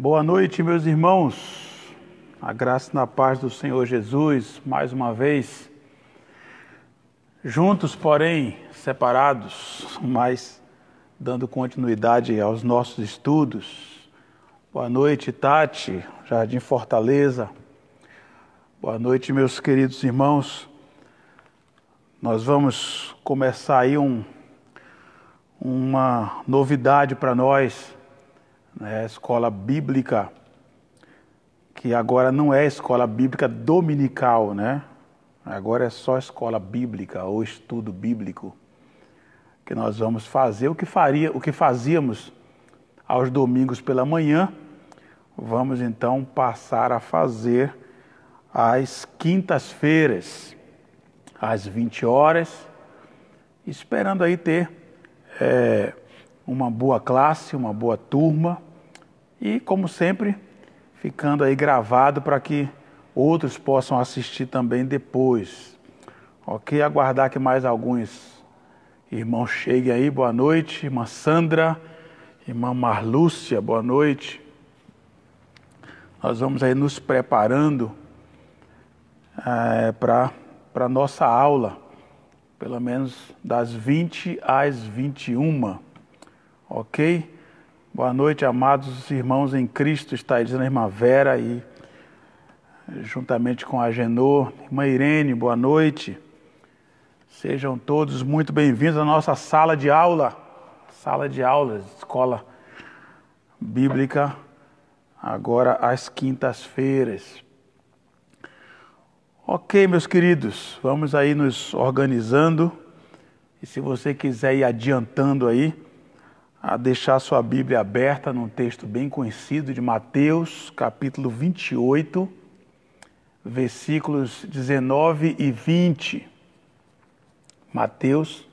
Boa noite, meus irmãos. A graça e a paz do Senhor Jesus, mais uma vez, juntos, porém separados, mas dando continuidade aos nossos estudos. Boa noite, Tati, Jardim Fortaleza. Boa noite, meus queridos irmãos. Nós vamos começar aí uma novidade para nós, né? Escola Bíblica, que agora não é Escola Bíblica Dominical, né? Agora é só Escola Bíblica ou Estudo Bíblico, que nós vamos fazer o que fazíamos aos domingos pela manhã, vamos então passar a fazer às quintas-feiras, às 20 horas, esperando aí ter uma boa classe, uma boa turma e, como sempre, ficando aí gravado para que outros possam assistir também depois. Ok? Aguardar que mais alguns irmãos cheguem aí. Boa noite, irmã Sandra, irmã Marlúcia, boa noite. Nós vamos aí nos preparando para a nossa aula, pelo menos das 20 às 21. Ok? Boa noite, amados irmãos em Cristo, está aí dizendo a irmã Vera e juntamente com a Genô, irmã Irene, boa noite. Sejam todos muito bem-vindos à nossa sala de aulas, Escola Bíblica, agora às quintas-feiras. Ok, meus queridos, vamos aí nos organizando e se você quiser ir adiantando aí, a deixar sua Bíblia aberta num texto bem conhecido de Mateus, capítulo 28, versículos 19 e 20. Mateus,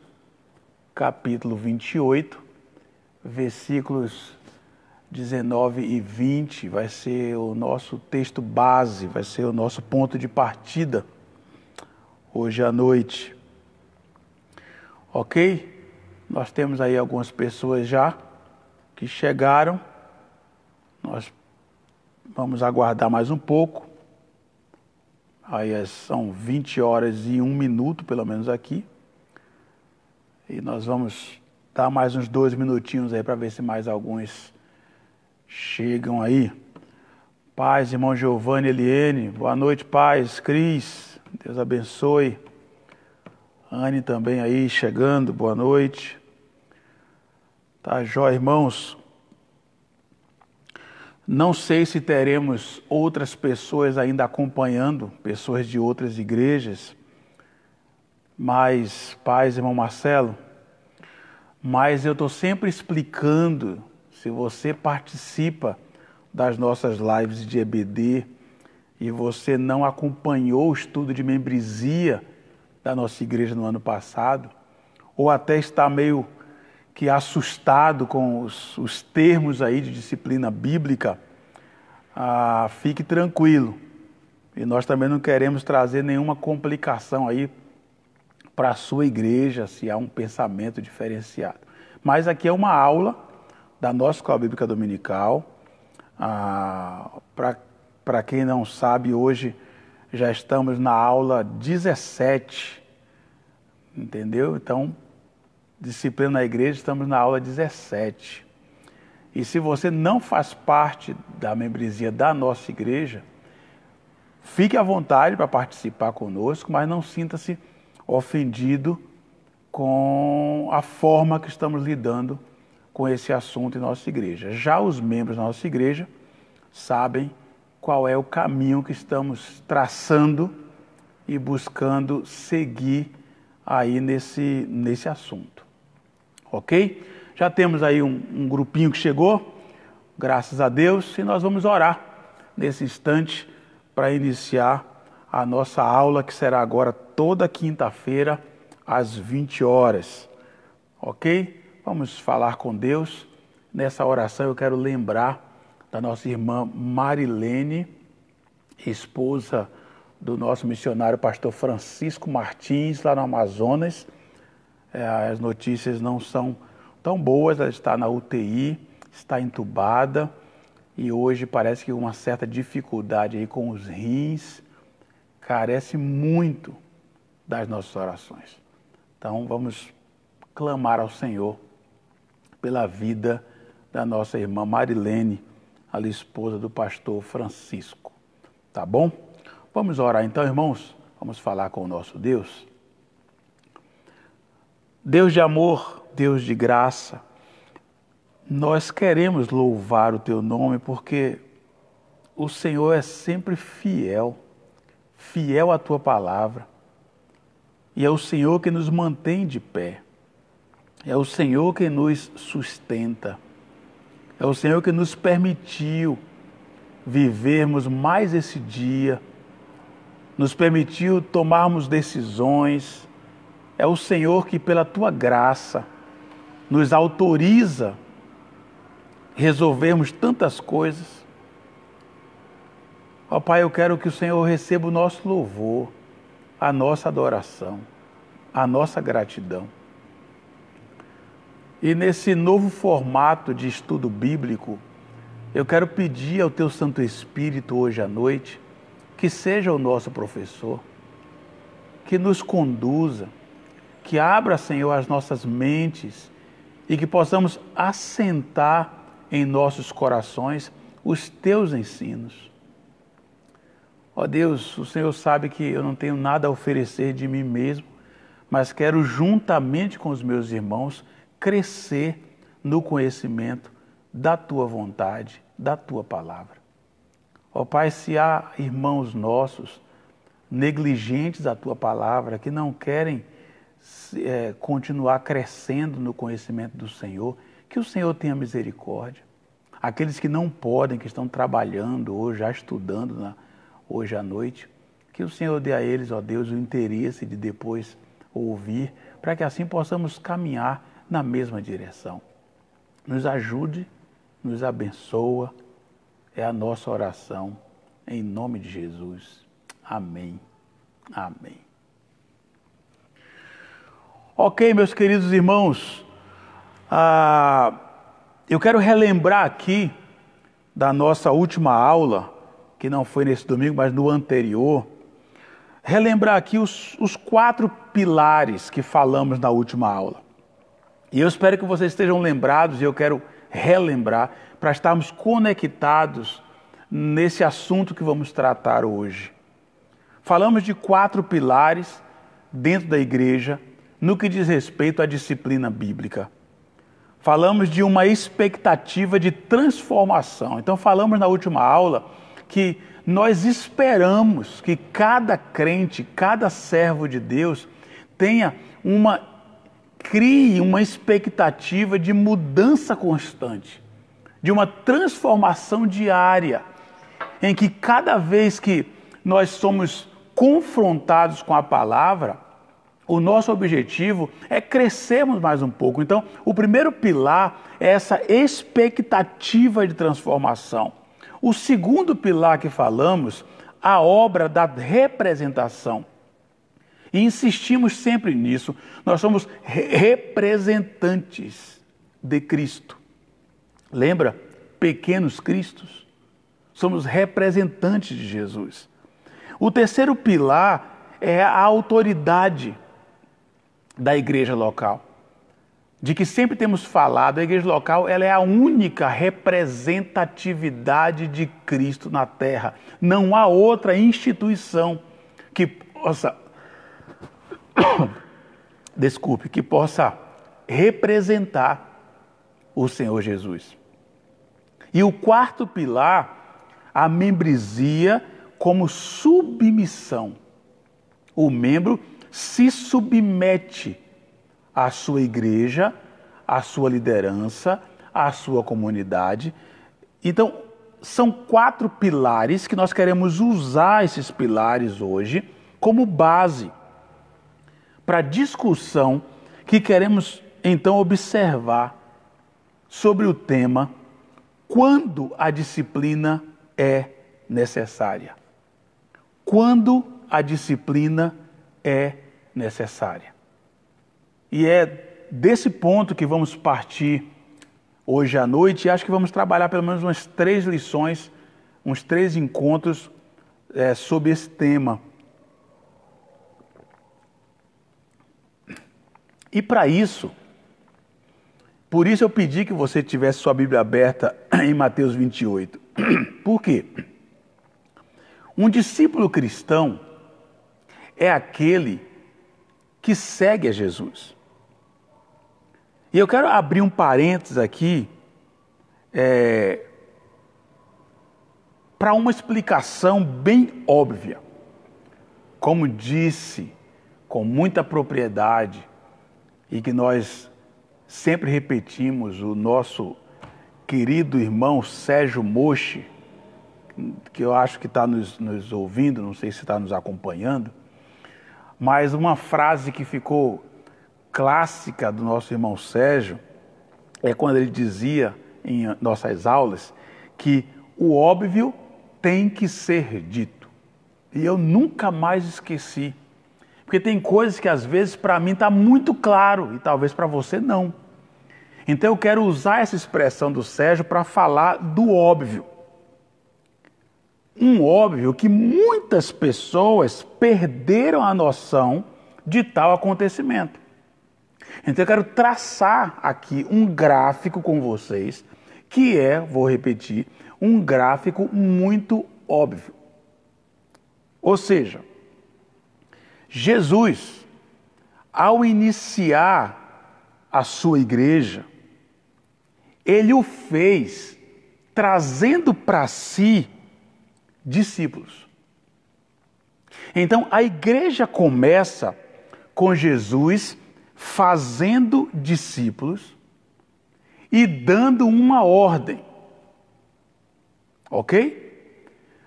capítulo 28, versículos 19 e 20, vai ser o nosso texto base, vai ser o nosso ponto de partida hoje à noite. Ok? Nós temos aí algumas pessoas já que chegaram. Nós vamos aguardar mais um pouco. Aí são 20 horas e 1 minuto, pelo menos aqui. E nós vamos dar mais uns 2 minutinhos aí para ver se mais alguns chegam aí. Paz, irmão Giovanni, Eliene. Boa noite, paz. Cris, Deus abençoe. Anne também aí chegando, boa noite. Tá, jóia, irmãos. Não sei se teremos outras pessoas ainda acompanhando, pessoas de outras igrejas, mas, paz, irmão Marcelo, mas eu estou sempre explicando, se você participa das nossas lives de EBD e você não acompanhou o estudo de membresia da nossa igreja no ano passado, ou até está meio que assustado com os termos aí de disciplina bíblica, fique tranquilo. E nós também não queremos trazer nenhuma complicação aí para a sua igreja, se há um pensamento diferenciado. Mas aqui é uma aula da nossa Escola Bíblica Dominical. Para quem não sabe, hoje já estamos na aula 17, entendeu? Então, disciplina na igreja, estamos na aula 17. E se você não faz parte da membresia da nossa igreja, fique à vontade para participar conosco, mas não sinta-se ofendido com a forma que estamos lidando com esse assunto em nossa igreja. Já os membros da nossa igreja sabem qual é o caminho que estamos traçando e buscando seguir aí nesse assunto. Ok? Já temos aí um grupinho que chegou, graças a Deus, e nós vamos orar nesse instante para iniciar a nossa aula, que será agora toda quinta-feira, às 20 horas. Ok? Vamos falar com Deus. Nessa oração eu quero lembrar da nossa irmã Marilene, esposa do nosso missionário pastor Francisco Martins, lá no Amazonas. As notícias não são tão boas, ela está na UTI, está entubada e hoje parece que uma certa dificuldade aí com os rins carece muito das nossas orações. Então vamos clamar ao Senhor pela vida da nossa irmã Marilene, a esposa do pastor Francisco. Tá bom? Vamos orar então, irmãos. Vamos falar com o nosso Deus. Deus de amor, Deus de graça, nós queremos louvar o Teu nome porque o Senhor é sempre fiel, fiel à Tua palavra. E é o Senhor que nos mantém de pé. É o Senhor que nos sustenta. É o Senhor que nos permitiu vivermos mais esse dia, nos permitiu tomarmos decisões. É o Senhor que, pela Tua graça, nos autoriza resolvermos tantas coisas. Ó Pai, eu quero que o Senhor receba o nosso louvor, a nossa adoração, a nossa gratidão. E nesse novo formato de estudo bíblico, eu quero pedir ao Teu Santo Espírito hoje à noite que seja o nosso professor, que nos conduza, que abra, Senhor, as nossas mentes e que possamos assentar em nossos corações os Teus ensinos. Ó Deus, o Senhor sabe que eu não tenho nada a oferecer de mim mesmo, mas quero, juntamente com os meus irmãos, crescer no conhecimento da Tua vontade, da Tua palavra. Ó Pai, se há irmãos nossos negligentes da Tua palavra, que não querem continuar crescendo no conhecimento do Senhor, que o Senhor tenha misericórdia. Aqueles que não podem, que estão trabalhando hoje, já estudando hoje à noite, que o Senhor dê a eles, ó Deus, o interesse de depois ouvir, para que assim possamos caminhar na mesma direção. Nos ajude, nos abençoa, é a nossa oração, em nome de Jesus. Amém. Amém. Ok, meus queridos irmãos, eu quero relembrar aqui da nossa última aula, que não foi nesse domingo, mas no anterior, relembrar aqui os 4 pilares que falamos na última aula. E eu espero que vocês estejam lembrados, e eu quero relembrar, para estarmos conectados nesse assunto que vamos tratar hoje. Falamos de 4 pilares dentro da igreja, no que diz respeito à disciplina bíblica. Falamos de uma expectativa de transformação. Então falamos na última aula que nós esperamos que cada crente, cada servo de Deus crie uma expectativa de mudança constante, de uma transformação diária, em que cada vez que nós somos confrontados com a palavra, o nosso objetivo é crescermos mais um pouco. Então, o primeiro pilar é essa expectativa de transformação. O segundo pilar que falamos, a obra da representação. E insistimos sempre nisso. Nós somos representantes de Cristo. Lembra? Pequenos cristos. Somos representantes de Jesus. O terceiro pilar é a autoridade da igreja local. De que sempre temos falado, a igreja local ela é a única representatividade de Cristo na terra. Não há outra instituição que possa que possa representar o Senhor Jesus. E o quarto pilar, a membresia como submissão. O membro se submete à sua igreja, à sua liderança, à sua comunidade. Então, são 4 pilares que nós queremos usar esses pilares hoje como base para a discussão que queremos então observar sobre o tema quando a disciplina é necessária. Quando a disciplina é necessária. E é desse ponto que vamos partir hoje à noite, e acho que vamos trabalhar pelo menos umas 3 lições, uns 3 encontros sobre esse tema. E para isso, por isso eu pedi que você tivesse sua Bíblia aberta em Mateus 28. Por quê? Um discípulo cristão é aquele que segue a Jesus. E eu quero abrir um parênteses aqui para uma explicação bem óbvia. Como disse com muita propriedade e que nós sempre repetimos, o nosso querido irmão Sérgio Mochi, que eu acho que está nos ouvindo, não sei se está nos acompanhando, mas uma frase que ficou clássica do nosso irmão Sérgio é quando ele dizia em nossas aulas que o óbvio tem que ser dito. E eu nunca mais esqueci. Porque tem coisas que às vezes para mim está muito claro e talvez para você não. Então eu quero usar essa expressão do Sérgio para falar do óbvio. Um óbvio que muitas pessoas perderam a noção de tal acontecimento. Então eu quero traçar aqui um gráfico com vocês, que vou repetir, um gráfico muito óbvio. Ou seja, Jesus, ao iniciar a sua igreja, ele o fez trazendo para si discípulos. Então, a igreja começa com Jesus fazendo discípulos e dando uma ordem. Ok?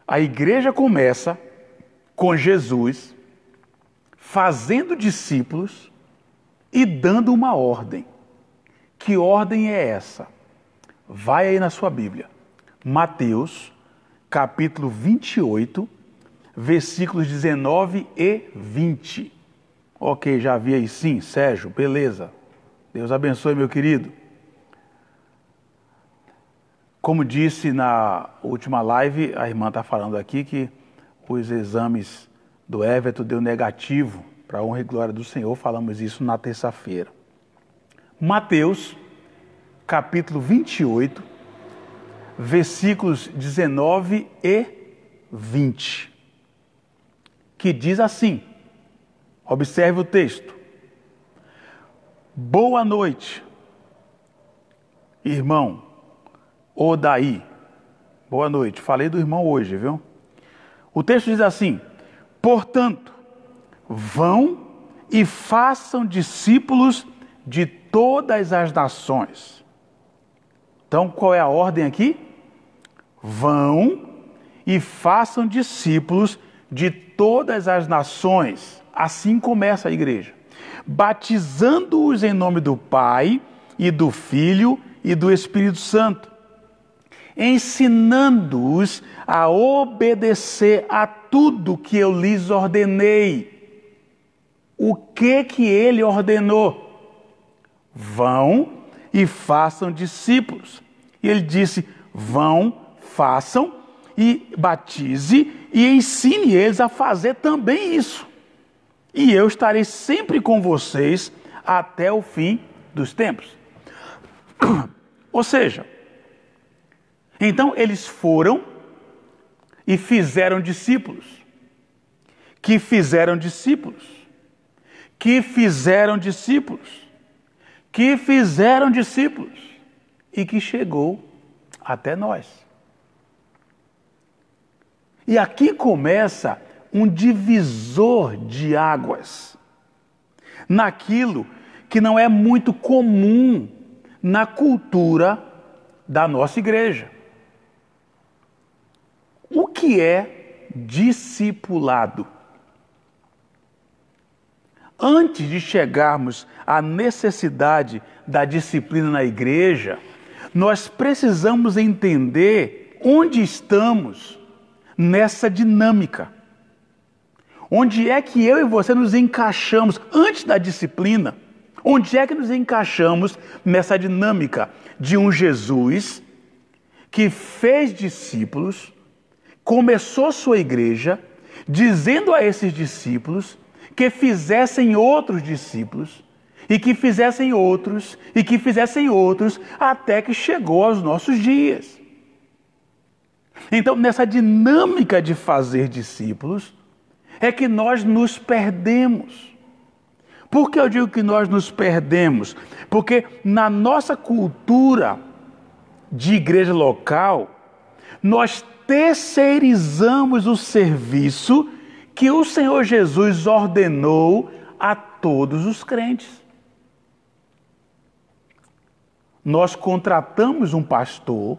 A igreja começa com Jesus fazendo discípulos e dando uma ordem. Que ordem é essa? Vai aí na sua Bíblia. Mateus, capítulo 28, versículos 19 e 20. Ok, já vi aí sim, Sérgio, beleza. Deus abençoe, meu querido. Como disse na última live, a irmã está falando aqui que os exames do Everton deu negativo, para a honra e glória do Senhor, falamos isso na terça-feira. Mateus, capítulo 28, versículos 19 e 20, que diz assim, observe o texto. Boa noite, irmão Odaí. Boa noite, falei do irmão hoje, viu? O texto diz assim, portanto, vão e façam discípulos de todas as nações. Então, qual é a ordem aqui? Vão e façam discípulos de todas as nações. Assim começa a igreja. Batizando-os em nome do Pai e do Filho e do Espírito Santo. Ensinando-os a obedecer a tudo que eu lhes ordenei. O que ele ordenou? Vão e façam discípulos. E ele disse, vão, façam e batize e ensine eles a fazer também isso. E eu estarei sempre com vocês até o fim dos tempos. Ou seja, então eles foram e fizeram discípulos, que fizeram discípulos, que fizeram discípulos, que fizeram discípulos e que chegou até nós. E aqui começa um divisor de águas naquilo que não é muito comum na cultura da nossa igreja. O que é discipulado? Antes de chegarmos à necessidade da disciplina na igreja, nós precisamos entender onde estamos nessa dinâmica. Onde é que eu e você nos encaixamos antes da disciplina? Onde é que nos encaixamos nessa dinâmica de um Jesus que fez discípulos, começou sua igreja, dizendo a esses discípulos que fizessem outros discípulos, e que fizessem outros, e que fizessem outros, até que chegou aos nossos dias. Então, nessa dinâmica de fazer discípulos, é que nós nos perdemos. Por que eu digo que nós nos perdemos? Porque na nossa cultura de igreja local, nós terceirizamos o serviço que o Senhor Jesus ordenou a todos os crentes. Nós contratamos um pastor,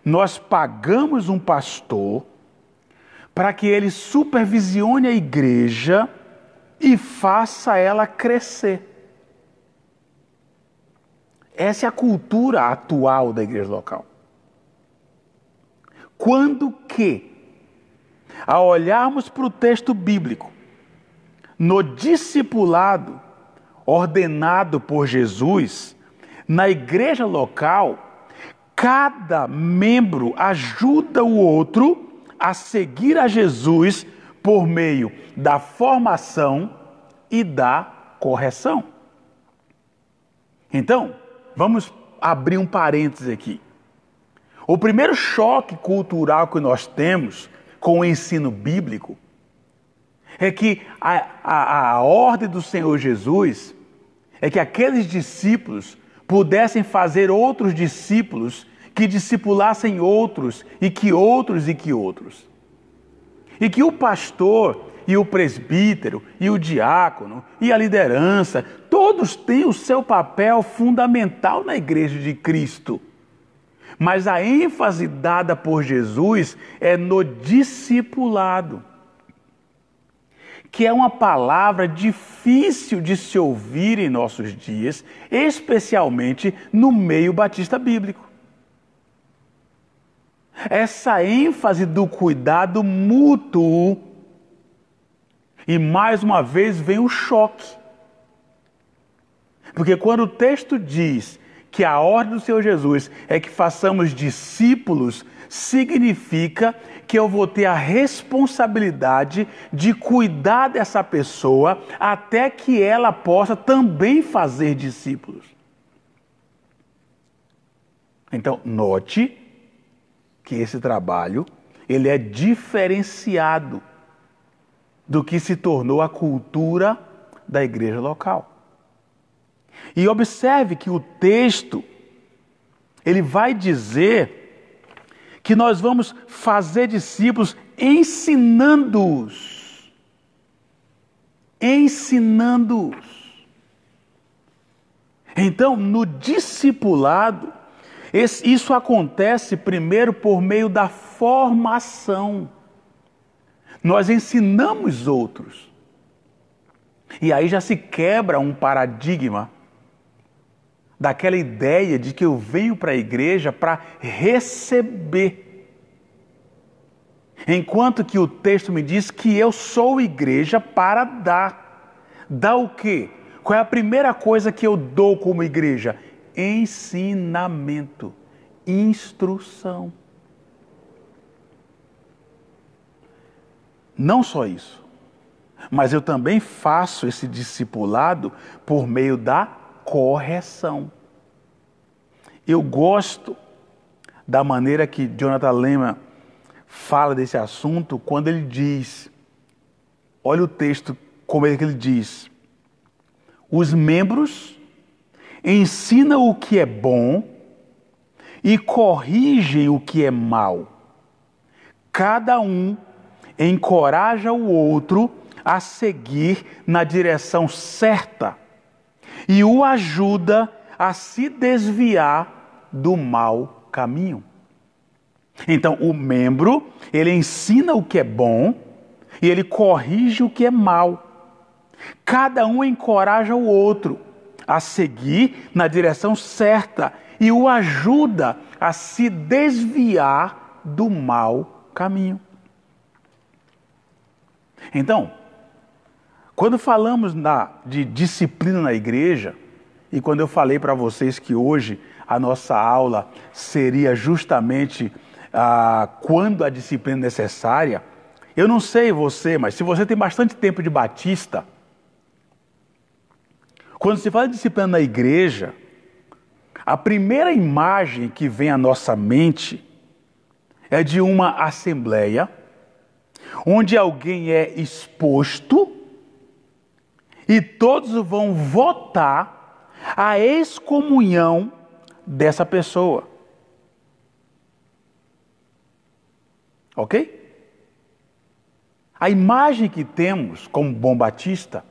nós pagamos um pastor para que ele supervisione a igreja e faça ela crescer. Essa é a cultura atual da igreja local. Quando que, ao olharmos para o texto bíblico, no discipulado ordenado por Jesus, na igreja local, cada membro ajuda o outro a seguir a Jesus por meio da formação e da correção. Então, vamos abrir um parênteses aqui. O primeiro choque cultural que nós temos com o ensino bíblico é que a ordem do Senhor Jesus é que aqueles discípulos pudessem fazer outros discípulos que discipulassem outros, e que outros, e que outros. E que o pastor, e o presbítero, e o diácono, e a liderança, todos têm o seu papel fundamental na igreja de Cristo. Mas a ênfase dada por Jesus é no discipulado, que é uma palavra difícil de se ouvir em nossos dias, especialmente no meio batista bíblico. Essa ênfase do cuidado mútuo, e mais uma vez vem o choque. Porque quando o texto diz que a ordem do Senhor Jesus é que façamos discípulos, significa que eu vou ter a responsabilidade de cuidar dessa pessoa até que ela possa também fazer discípulos. Então, note que esse trabalho, ele é diferenciado do que se tornou a cultura da igreja local. E observe que o texto, ele vai dizer que nós vamos fazer discípulos ensinando-os. Ensinando-os. Então, no discipulado, isso acontece primeiro por meio da formação. Nós ensinamos outros. E aí já se quebra um paradigma daquela ideia de que eu venho para a igreja para receber. Enquanto que o texto me diz que eu sou igreja para dar. Dar o quê? Qual é a primeira coisa que eu dou como igreja? Ensinamento, instrução. Não só isso, mas eu também faço esse discipulado por meio da correção. Eu gosto da maneira que Jonathan Lehman fala desse assunto quando ele diz, olha o texto como é que ele diz: os membros ensinam o que é bom e corrigem o que é mal. Cada um encoraja o outro a seguir na direção certa e o ajuda a se desviar do mau caminho. Então, o membro, ele ensina o que é bom e ele corrige o que é mal. Cada um encoraja o outro a seguir na direção certa e o ajuda a se desviar do mau caminho. Então, Quando falamos de disciplina na igreja, e quando eu falei para vocês que hoje a nossa aula seria justamente quando a disciplina é necessária, eu não sei você, mas se você tem bastante tempo de batista, quando se fala de disciplina na igreja, a primeira imagem que vem à nossa mente é de uma assembleia, onde alguém é exposto e todos vão votar a excomunhão dessa pessoa. Ok? A imagem que temos como bom batista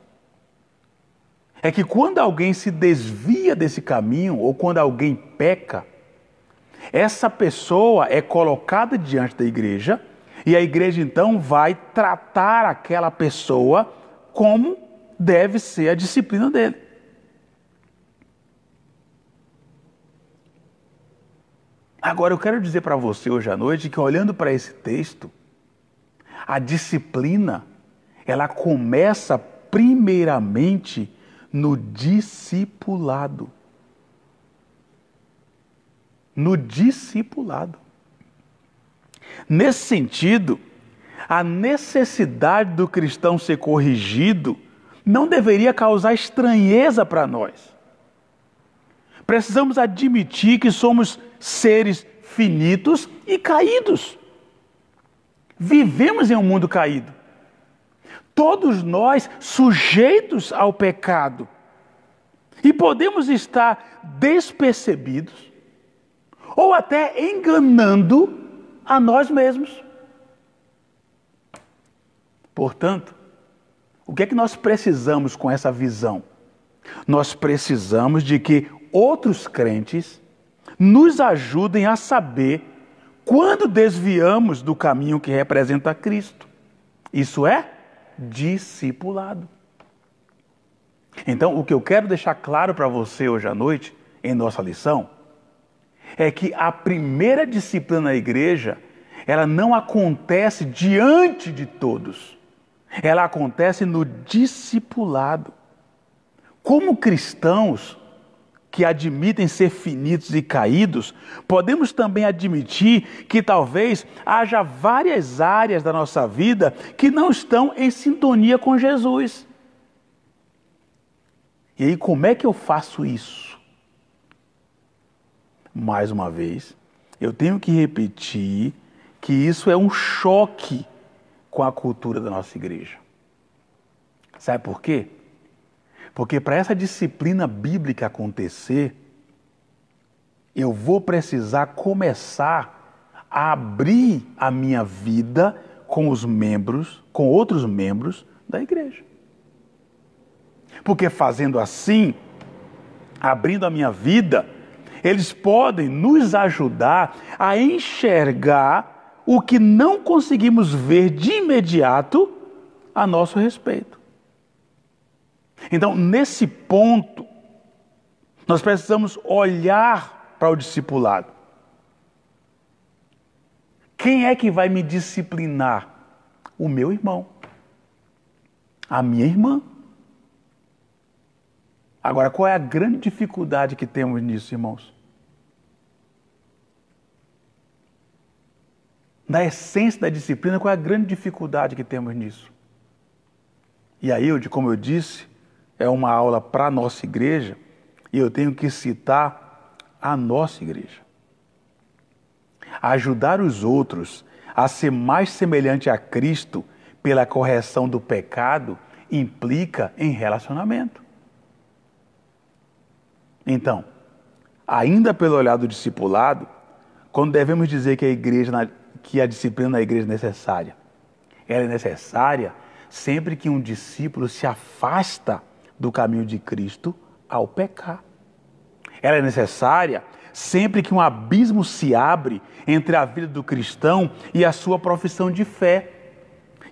é que quando alguém se desvia desse caminho ou quando alguém peca, essa pessoa é colocada diante da igreja e a igreja então vai tratar aquela pessoa como deve ser a disciplina dele. Agora eu quero dizer para você hoje à noite que olhando para esse texto, a disciplina, ela começa primeiramente no discipulado. No discipulado. Nesse sentido, a necessidade do cristão ser corrigido não deveria causar estranheza para nós. Precisamos admitir que somos seres finitos e caídos. Vivemos em um mundo caído. Todos nós sujeitos ao pecado. E podemos estar despercebidos ou até enganando a nós mesmos. Portanto, o que é que nós precisamos com essa visão? Nós precisamos de que outros crentes nos ajudem a saber quando desviamos do caminho que representa Cristo. Isso é discipulado. Então, o que eu quero deixar claro para você hoje à noite, em nossa lição, é que a primeira disciplina na igreja, ela não acontece diante de todos. Ela acontece no discipulado. Como cristãos que admitem ser finitos e caídos, podemos também admitir que talvez haja várias áreas da nossa vida que não estão em sintonia com Jesus. E aí, como é que eu faço isso? Mais uma vez, eu tenho que repetir que isso é um choque com a cultura da nossa igreja. Sabe por quê? Porque para essa disciplina bíblica acontecer, eu vou precisar começar a abrir a minha vida com os membros, com outros membros da igreja. Porque fazendo assim, abrindo a minha vida, eles podem nos ajudar a enxergar o que não conseguimos ver de imediato a nosso respeito. Então, nesse ponto, nós precisamos olhar para o discipulado. Quem é que vai me disciplinar? O meu irmão. A minha irmã. Agora, qual é a grande dificuldade que temos nisso, irmãos? Na essência da disciplina, qual é a grande dificuldade que temos nisso? E aí, como eu disse, é uma aula para a nossa igreja e eu tenho que citar a nossa igreja. Ajudar os outros a ser mais semelhante a Cristo pela correção do pecado implica em relacionamento. Então, ainda pelo olhar do discipulado, quando devemos dizer que a disciplina na igreja é necessária, ela é necessária sempre que um discípulo se afasta do caminho de Cristo ao pecar. Ela é necessária sempre que um abismo se abre entre a vida do cristão e a sua profissão de fé.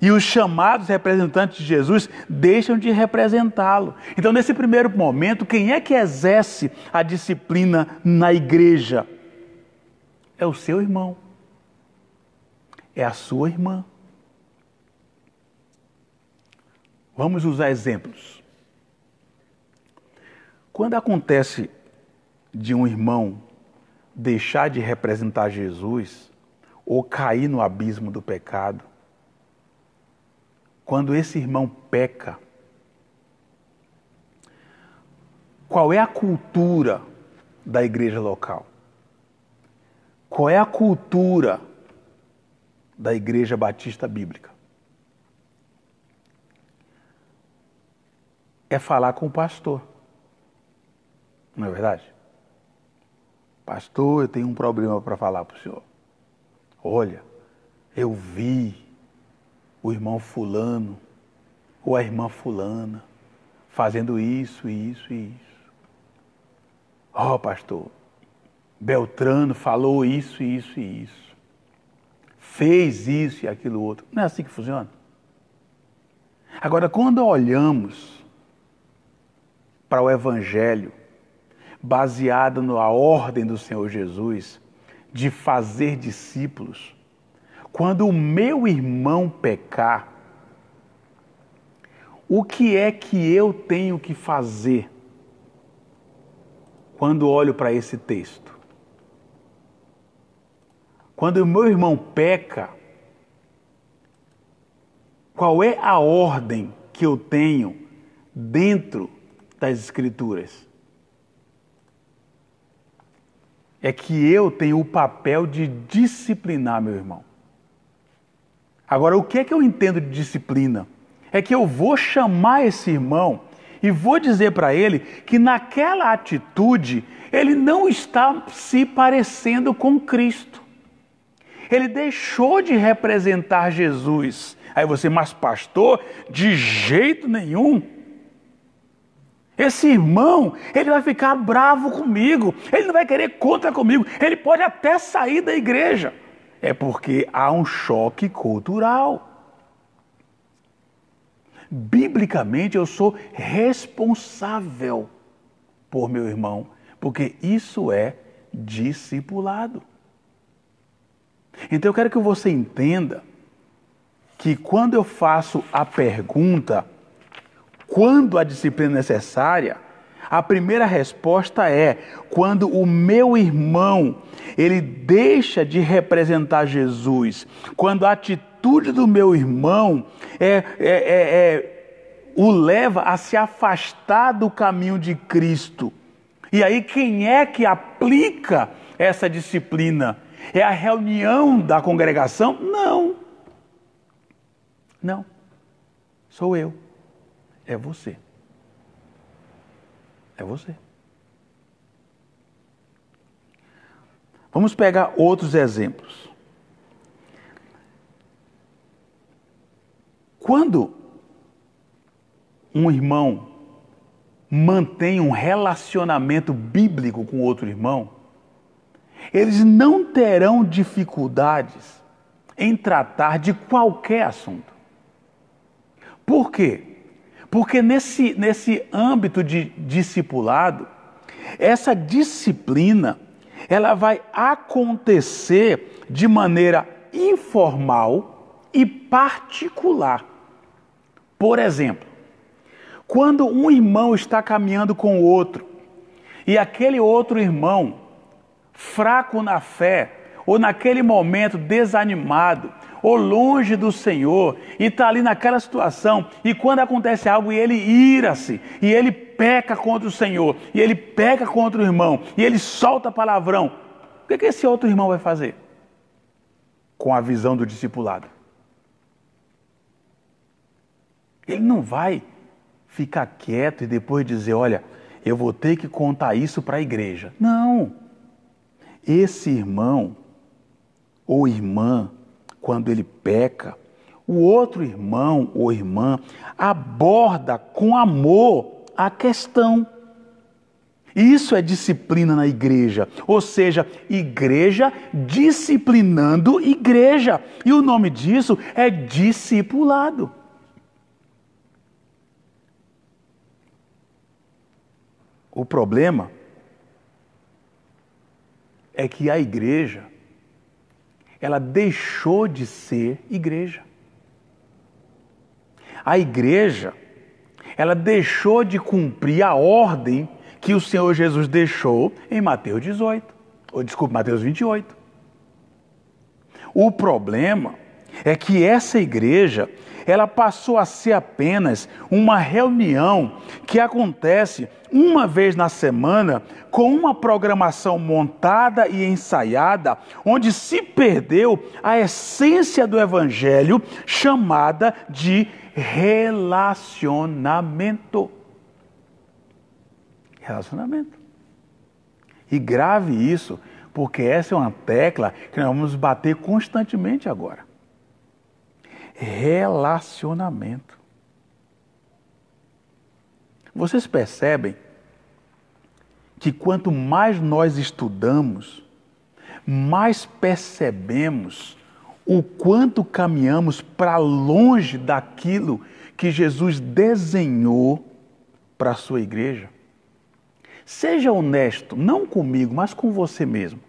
E os chamados representantes de Jesus deixam de representá-lo. Então, nesse primeiro momento, quem é que exerce a disciplina na igreja? É o seu irmão. É a sua irmã. Vamos usar exemplos. Quando acontece de um irmão deixar de representar Jesus ou cair no abismo do pecado, quando esse irmão peca, qual é a cultura da igreja local? Qual é a cultura da Igreja Batista Bíblica? É falar com o pastor. Não é verdade? Pastor, eu tenho um problema para falar para o senhor. Olha, eu vi o irmão fulano ou a irmã fulana fazendo isso, isso e isso. Ó, pastor, Beltrano falou isso, isso e isso. Fez isso e aquilo outro. Não é assim que funciona? Agora, quando olhamos para o Evangelho, baseado na ordem do Senhor Jesus, de fazer discípulos, quando o meu irmão pecar, o que é que eu tenho que fazer quando olho para esse texto? Quando o meu irmão peca, qual é a ordem que eu tenho dentro das Escrituras? É que eu tenho o papel de disciplinar meu irmão. Agora, o que é que eu entendo de disciplina? É que eu vou chamar esse irmão e vou dizer para ele que naquela atitude ele não está se parecendo com Cristo. Ele deixou de representar Jesus. Aí você, mas pastor, de jeito nenhum. Esse irmão, ele vai ficar bravo comigo. Ele não vai querer contra comigo. Ele pode até sair da igreja. É porque há um choque cultural. Biblicamente, eu sou responsável por meu irmão, porque isso é discipulado. Então eu quero que você entenda que quando eu faço a pergunta, quando a disciplina é necessária, a primeira resposta é quando o meu irmão, ele deixa de representar Jesus, quando a atitude do meu irmão o leva a se afastar do caminho de Cristo. E aí quem é que aplica essa disciplina? É a reunião da congregação? Não. Não. Sou eu. É você. É você. Vamos pegar outros exemplos. Quando um irmão mantém um relacionamento bíblico com outro irmão, eles não terão dificuldades em tratar de qualquer assunto. Por quê? Porque nesse âmbito de discipulado, essa disciplina, ela vai acontecer de maneira informal e particular. Por exemplo, quando um irmão está caminhando com o outro, e aquele outro irmão, fraco na fé, ou naquele momento desanimado, ou longe do Senhor, e está ali naquela situação, e quando acontece algo, e ele ira-se, e ele peca contra o Senhor, e ele peca contra o irmão, e ele solta palavrão, o que esse outro irmão vai fazer? Com a visão do discipulado. Ele não vai ficar quieto e depois dizer, olha, eu vou ter que contar isso para a igreja. Não. Esse irmão ou irmã, quando ele peca, o outro irmão ou irmã aborda com amor a questão. Isso é disciplina na igreja, ou seja, igreja disciplinando igreja. E o nome disso é discipulado. O problema é que a igreja, ela deixou de ser igreja. A igreja, ela deixou de cumprir a ordem que o Senhor Jesus deixou em Mateus 28. O problema é que essa igreja, ela passou a ser apenas uma reunião que acontece uma vez na semana, com uma programação montada e ensaiada, onde se perdeu a essência do evangelho, chamada de relacionamento. E grave isso, porque essa é uma tecla que nós vamos bater constantemente agora. Relacionamento. Vocês percebem que quanto mais nós estudamos, mais percebemos o quanto caminhamos para longe daquilo que Jesus desenhou para a sua igreja? Seja honesto, não comigo, mas com você mesmo.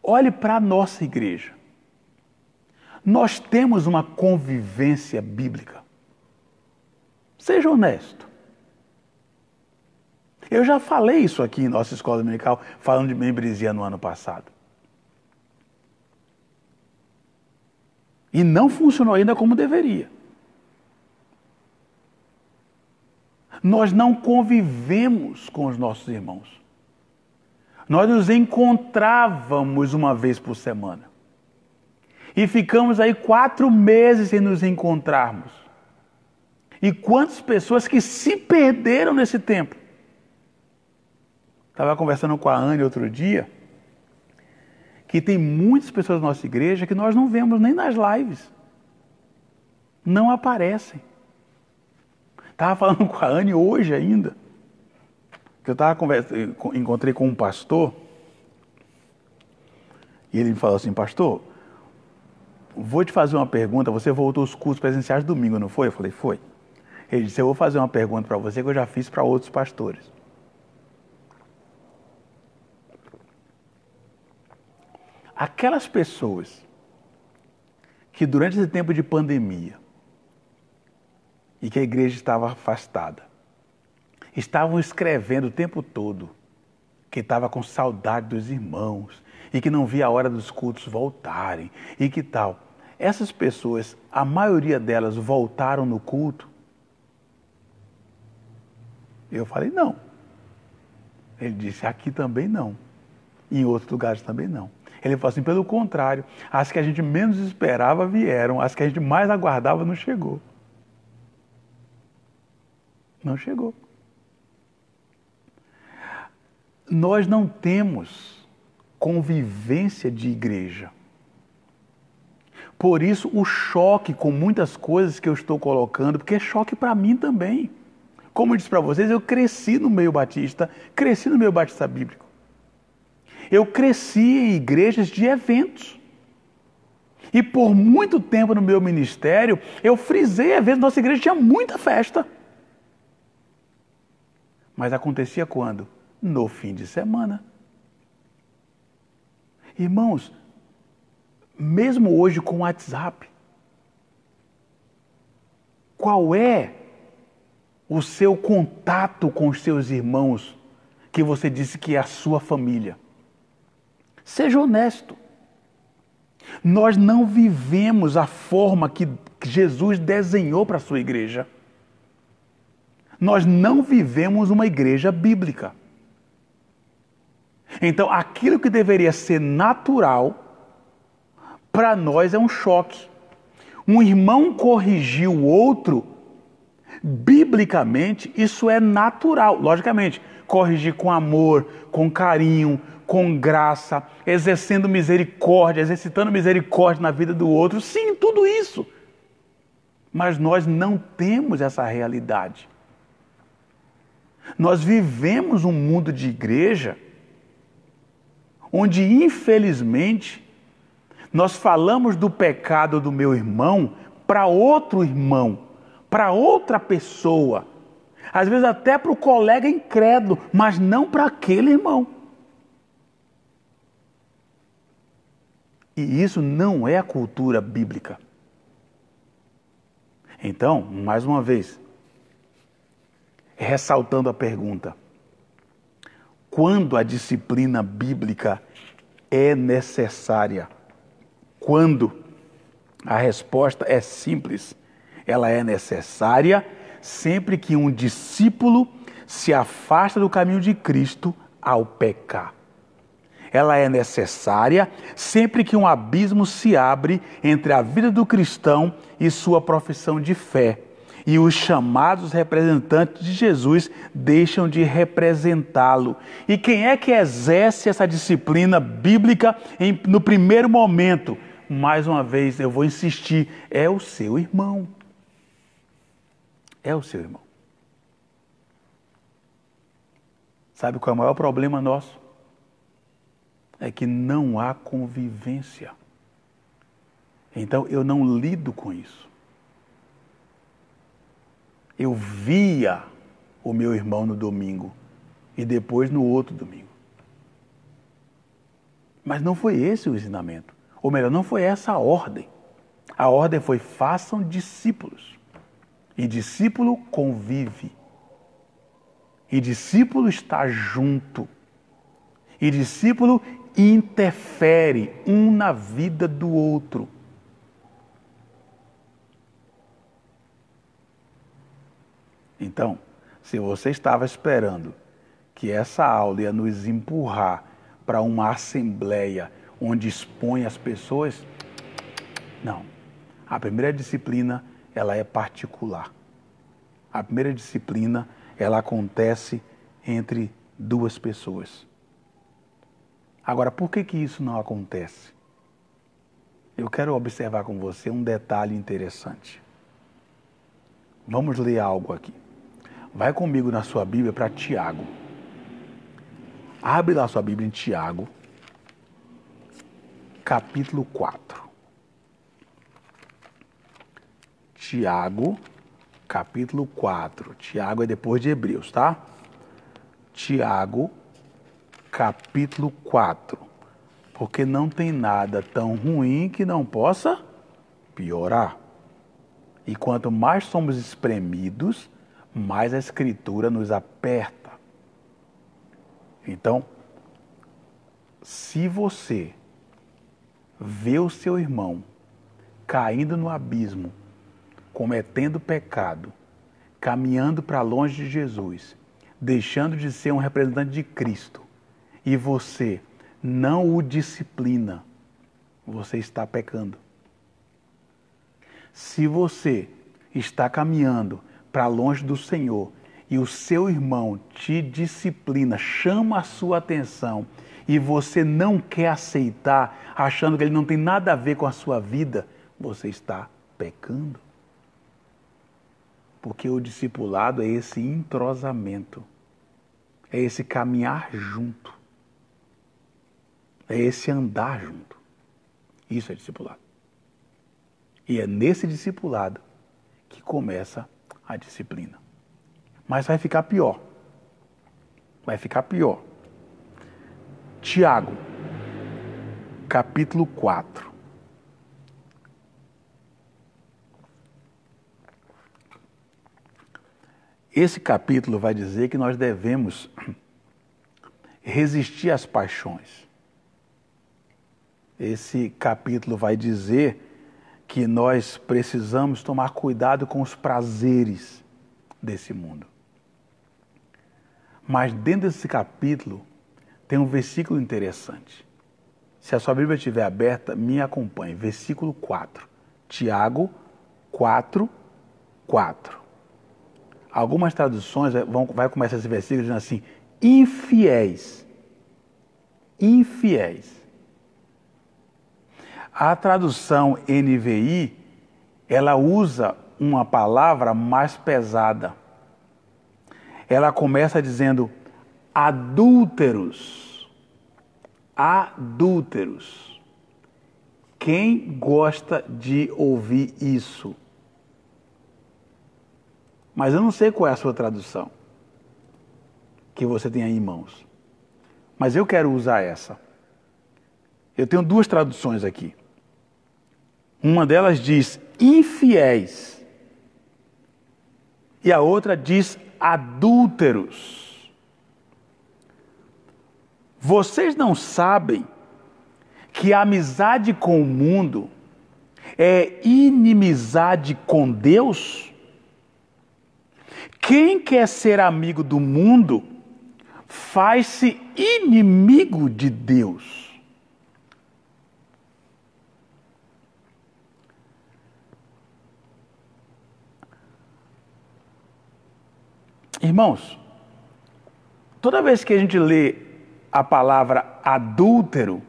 Olhe para a nossa igreja. Nós temos uma convivência bíblica. Seja honesto. Eu já falei isso aqui em nossa escola dominical, falando de membresia no ano passado. E não funcionou ainda como deveria. Nós não convivemos com os nossos irmãos. Nós nos encontrávamos uma vez por semana. E ficamos aí 4 meses sem nos encontrarmos. E quantas pessoas que se perderam nesse tempo. Estava conversando com a Anne outro dia, que tem muitas pessoas da nossa igreja que nós não vemos nem nas lives. Não aparecem. Estava falando com a Anne hoje ainda, que eu encontrei com um pastor, e ele me falou assim: pastor, vou te fazer uma pergunta, você voltou aos cultos presenciais domingo, não foi? Eu falei: foi. Ele disse: eu vou fazer uma pergunta para você que eu já fiz para outros pastores. Aquelas pessoas que durante esse tempo de pandemia e que a igreja estava afastada, estavam escrevendo o tempo todo que estava com saudade dos irmãos e que não via a hora dos cultos voltarem e que tal. Essas pessoas, a maioria delas voltaram no culto? Eu falei: não. Ele disse: aqui também não. Em outros lugares também não. Ele falou assim: pelo contrário, as que a gente menos esperava vieram, as que a gente mais aguardava não chegou. Não chegou. Nós não temos convivência de igreja. Por isso o choque com muitas coisas que eu estou colocando, porque é choque para mim também. Como eu disse para vocês, eu cresci no meio batista, cresci no meio batista bíblico. Eu cresci em igrejas de eventos. E por muito tempo no meu ministério, eu frisei eventos, nossa igreja tinha muita festa. Mas acontecia quando? No fim de semana. Irmãos, mesmo hoje com o WhatsApp, qual é o seu contato com os seus irmãos que você disse que é a sua família? Seja honesto. Nós não vivemos a forma que Jesus desenhou para a sua igreja. Nós não vivemos uma igreja bíblica. Então, aquilo que deveria ser natural, para nós é um choque. Um irmão corrigir o outro, biblicamente, isso é natural. Logicamente, corrigir com amor, com carinho, com graça, exercendo misericórdia, exercitando misericórdia na vida do outro. Sim, tudo isso. Mas nós não temos essa realidade. Nós vivemos um mundo de igreja onde, infelizmente, nós falamos do pecado do meu irmão para outro irmão, para outra pessoa. Às vezes até para o colega incrédulo, mas não para aquele irmão. E isso não é a cultura bíblica. Então, mais uma vez, ressaltando a pergunta: quando a disciplina bíblica é necessária? Quando? A resposta é simples. Ela é necessária sempre que um discípulo se afasta do caminho de Cristo ao pecar. Ela é necessária sempre que um abismo se abre entre a vida do cristão e sua profissão de fé, e os chamados representantes de Jesus deixam de representá-lo. E quem é que exerce essa disciplina bíblica no primeiro momento? Mais uma vez, eu vou insistir, é o seu irmão. É o seu irmão. Sabe qual é o maior problema nosso? É que não há convivência. Então, eu não lido com isso. Eu via o meu irmão no domingo e depois no outro domingo. Mas não foi esse o ensinamento. Ou melhor, não foi essa a ordem. A ordem foi: façam discípulos. E discípulo convive. E discípulo está junto. E discípulo interfere um na vida do outro. Então, se você estava esperando que essa aula ia nos empurrar para uma assembleia onde expõe as pessoas, não. A primeira disciplina, ela é particular. A primeira disciplina, ela acontece entre duas pessoas. Agora, por que isso não acontece? Eu quero observar com você um detalhe interessante. Vamos ler algo aqui. Vai comigo na sua Bíblia para Tiago. Abre lá a sua Bíblia em Tiago, capítulo 4. Tiago, capítulo 4. Tiago é depois de Hebreus, tá? Tiago, capítulo 4. Porque não tem nada tão ruim que não possa piorar. E quanto mais somos espremidos, mais a Escritura nos aperta. Então, se você vê o seu irmão caindo no abismo, cometendo pecado, caminhando para longe de Jesus, deixando de ser um representante de Cristo, e você não o disciplina, você está pecando. Se você está caminhando para longe do Senhor e o seu irmão te disciplina, chama a sua atenção e você não quer aceitar, achando que ele não tem nada a ver com a sua vida, você está pecando. Porque o discipulado é esse entrosamento, é esse caminhar junto, é esse andar junto. Isso é discipulado. E é nesse discipulado que começa a disciplina. Mas vai ficar pior. Vai ficar pior. Tiago, capítulo 4. Esse capítulo vai dizer que nós devemos resistir às paixões. Esse capítulo vai dizer que nós precisamos tomar cuidado com os prazeres desse mundo. Mas dentro desse capítulo tem um versículo interessante. Se a sua Bíblia estiver aberta, me acompanhe. Versículo 4. Tiago 4, 4. Algumas traduções vai começar esse versículo dizendo assim: infiéis. Infiéis. A tradução NVI, ela usa uma palavra mais pesada. Ela começa dizendo adúlteros. Adúlteros. Quem gosta de ouvir isso? Mas eu não sei qual é a sua tradução que você tem aí em mãos. Mas eu quero usar essa. Eu tenho duas traduções aqui. Uma delas diz infiéis. E a outra diz adúlteros. Vocês não sabem que a amizade com o mundo é inimizade com Deus? Quem quer ser amigo do mundo faz-se inimigo de Deus. Irmãos, toda vez que a gente lê a palavra adúltero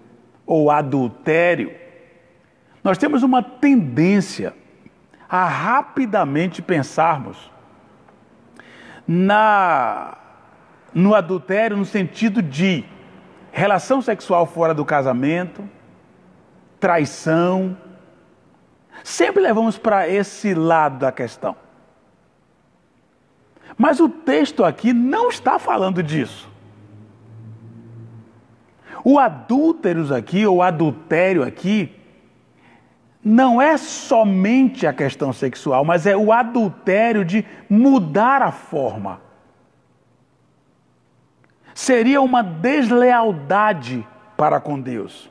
ou adultério, nós temos uma tendência a rapidamente pensarmos no adultério no sentido de relação sexual fora do casamento, traição. Sempre levamos para esse lado da questão. Mas o texto aqui não está falando disso. O adúlteros aqui, ou adultério aqui, não é somente a questão sexual, mas é o adultério de mudar a forma. Seria uma deslealdade para com Deus.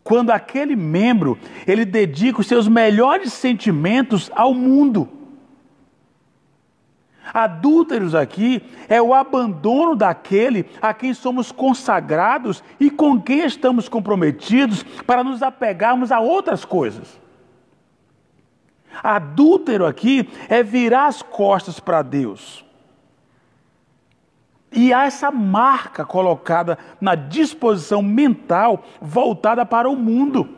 Quando aquele membro, ele dedica os seus melhores sentimentos ao mundo. Adúlteros aqui é o abandono daquele a quem somos consagrados e com quem estamos comprometidos para nos apegarmos a outras coisas. Adúltero aqui é virar as costas para Deus. E há essa marca colocada na disposição mental voltada para o mundo.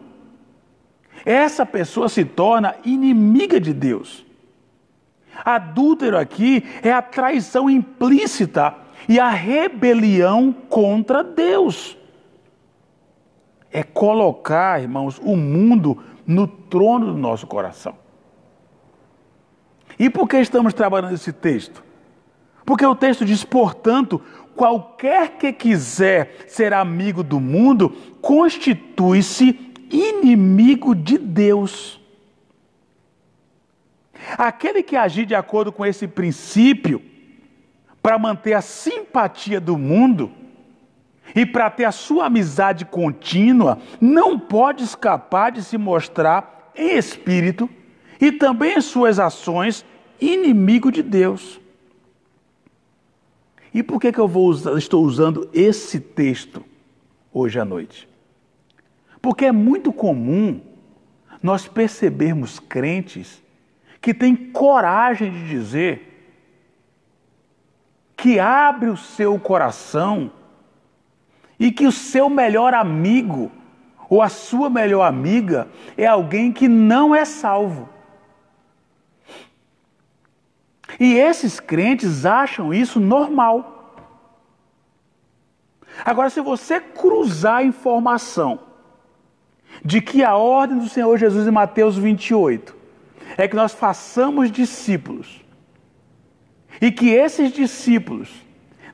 Essa pessoa se torna inimiga de Deus. Adúltero aqui é a traição implícita e a rebelião contra Deus. É colocar, irmãos, o mundo no trono do nosso coração. E por que estamos trabalhando esse texto? Porque o texto diz, portanto, qualquer que quiser ser amigo do mundo, constitui-se inimigo de Deus. Aquele que agir de acordo com esse princípio, para manter a simpatia do mundo e para ter a sua amizade contínua, não pode escapar de se mostrar em espírito e também em suas ações inimigo de Deus. E por que estou usando esse texto hoje à noite? Porque é muito comum nós percebermos crentes que têm coragem de dizer que abre o seu coração e que o seu melhor amigo ou a sua melhor amiga é alguém que não é salvo. E esses crentes acham isso normal. Agora, se você cruzar a informação de que a ordem do Senhor Jesus em Mateus 28 é que nós façamos discípulos e que esses discípulos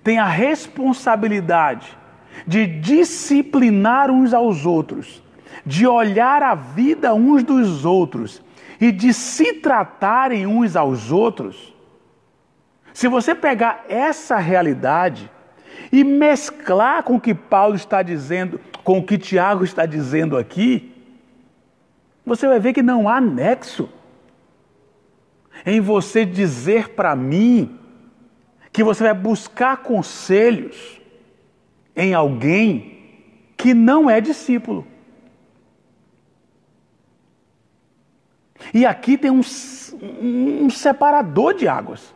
têm a responsabilidade de disciplinar uns aos outros, de olhar a vida uns dos outros e de se tratarem uns aos outros. Se você pegar essa realidade e mesclar com o que Paulo está dizendo, com o que Tiago está dizendo aqui, você vai ver que não há nexo em você dizer para mim que você vai buscar conselhos em alguém que não é discípulo. E aqui tem um separador de águas.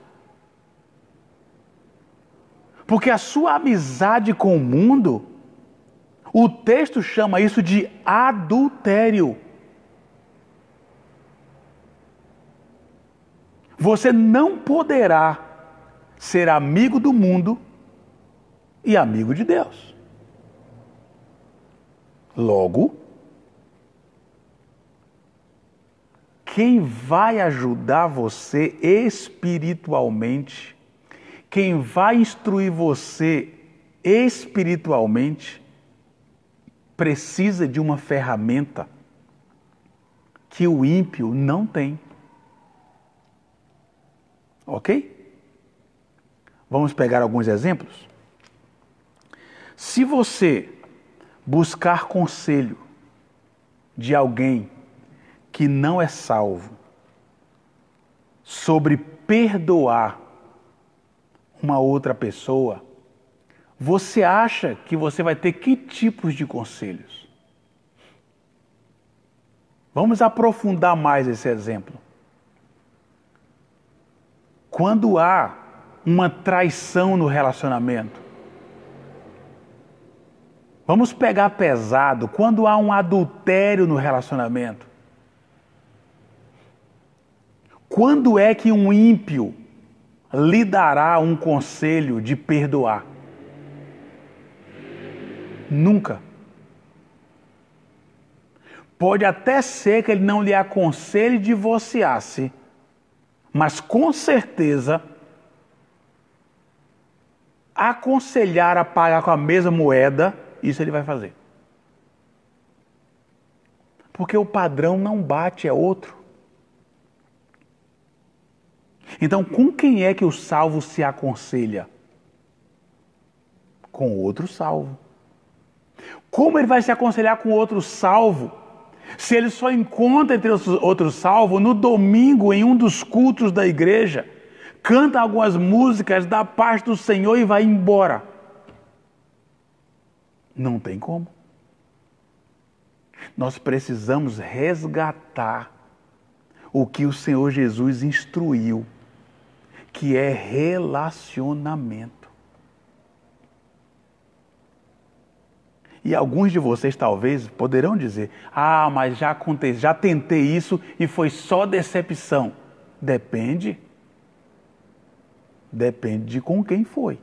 Porque a sua amizade com o mundo, o texto chama isso de adultério. Você não poderá ser amigo do mundo e amigo de Deus. Logo, quem vai ajudar você espiritualmente, quem vai instruir você espiritualmente, precisa de uma ferramenta que o ímpio não tem. Ok? Vamos pegar alguns exemplos? Se você buscar conselho de alguém que não é salvo sobre perdoar uma outra pessoa, você acha que você vai ter que tipos de conselhos? Vamos aprofundar mais esse exemplo. Quando há uma traição no relacionamento, vamos pegar pesado, quando há um adultério no relacionamento, quando é que um ímpio lhe dará um conselho de perdoar? Nunca. Pode até ser que ele não lhe aconselhe divorciar-se, mas com certeza aconselhar a pagar com a mesma moeda, isso ele vai fazer. Porque o padrão não bate, é outro. Então, com quem é que o salvo se aconselha? Com outro salvo. Como ele vai se aconselhar com outro salvo, se ele só encontra entre os outros salvos no domingo em um dos cultos da igreja, canta algumas músicas, dá paz do Senhor e vai embora? Não tem como. Nós precisamos resgatar o que o Senhor Jesus instruiu, que é relacionamento. E alguns de vocês talvez poderão dizer: ah, mas já aconteceu, já tentei isso e foi só decepção. Depende. Depende de com quem foi.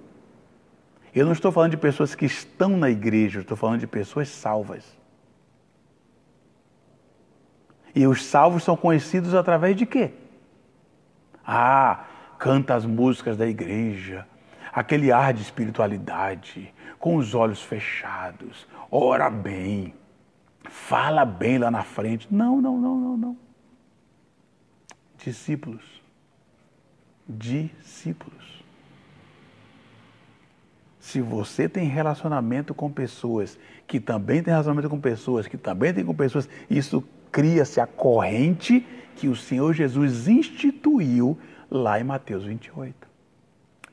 Eu não estou falando de pessoas que estão na igreja, eu estou falando de pessoas salvas. E os salvos são conhecidos através de quê? Ah, canta as músicas da igreja, aquele ar de espiritualidade, com os olhos fechados, ora bem, fala bem lá na frente. Não. Discípulos. Se você tem relacionamento com pessoas, que também tem relacionamento com pessoas, que também tem com pessoas, isso cria-se a corrente que o Senhor Jesus instituiu lá em Mateus 28.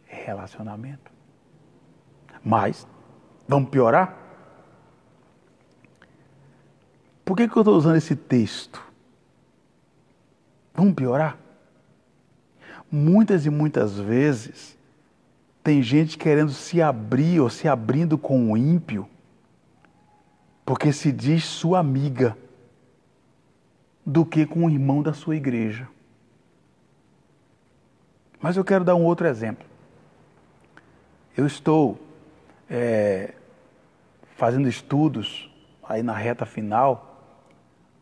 Relacionamento. Mas, vamos piorar? Por que eu estou usando esse texto? Vamos piorar? Muitas e muitas vezes, tem gente querendo se abrir ou se abrindo com o ímpio, porque se diz sua amiga, do que com o irmão da sua igreja. Mas eu quero dar um outro exemplo. Eu estou fazendo estudos aí na reta final